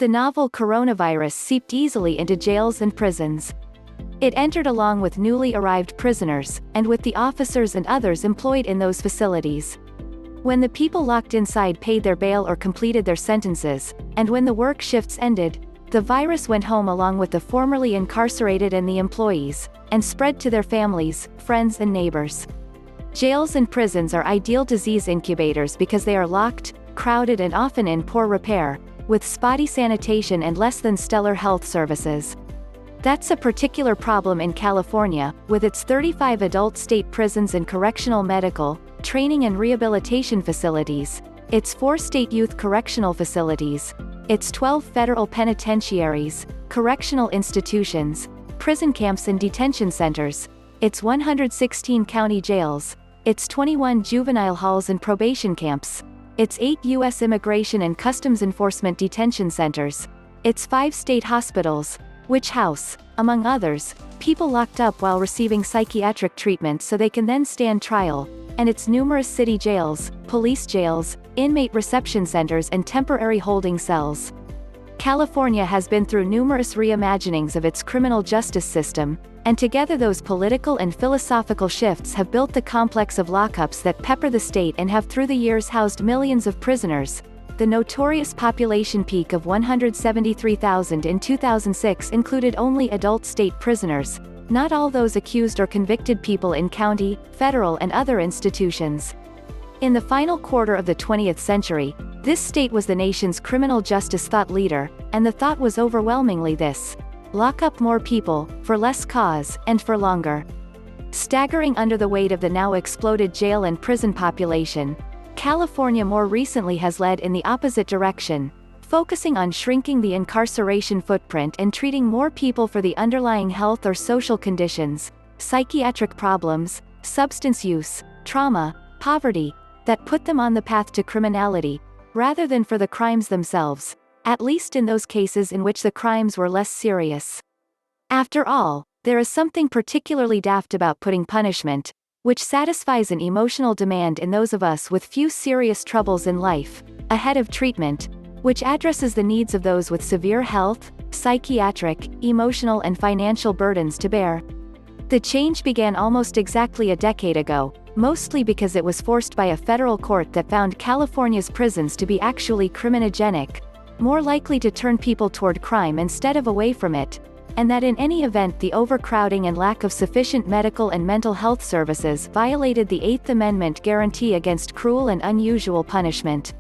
The novel coronavirus seeped easily into jails and prisons. It entered along with newly arrived prisoners, and with the officers and others employed in those facilities. When the people locked inside paid their bail or completed their sentences, and when the work shifts ended, the virus went home along with the formerly incarcerated and the employees, and spread to their families, friends and neighbors. Jails and prisons are ideal disease incubators because they are locked, crowded and often in poor repair, with spotty sanitation and less than stellar health services. That's a particular problem in California, with its 35 adult state prisons and correctional medical, training and rehabilitation facilities, its 4 state youth correctional facilities, its 12 federal penitentiaries, correctional institutions, prison camps and detention centers, its 116 county jails, its 21 juvenile halls and probation camps, its 8 U.S. Immigration and Customs Enforcement detention centers, its 5 state hospitals, which house, among others, people locked up while receiving psychiatric treatment so they can then stand trial, and its numerous city jails, police jails, inmate reception centers and temporary holding cells. California has been through numerous reimaginings of its criminal justice system, and together those political and philosophical shifts have built the complex of lockups that pepper the state and have through the years housed millions of prisoners. The notorious population peak of 173,000 in 2006 included only adult state prisoners, not all those accused or convicted people in county, federal and other institutions. In the final quarter of the 20th century, this state was the nation's criminal justice thought leader, and the thought was overwhelmingly this: lock up more people, for less cause, and for longer. Staggering under the weight of the now exploded jail and prison population, California more recently has led in the opposite direction, focusing on shrinking the incarceration footprint and treating more people for the underlying health or social conditions, psychiatric problems, substance use, trauma, poverty, that put them on the path to criminality, rather than for the crimes themselves, at least in those cases in which the crimes were less serious. After all, there is something particularly daft about putting punishment, which satisfies an emotional demand in those of us with few serious troubles in life, ahead of treatment, which addresses the needs of those with severe health, psychiatric, emotional and financial burdens to bear. The change began almost exactly a decade ago, mostly because it was forced by a federal court that found California's prisons to be actually criminogenic, more likely to turn people toward crime instead of away from it, and that in any event the overcrowding and lack of sufficient medical and mental health services violated the Eighth Amendment guarantee against cruel and unusual punishment.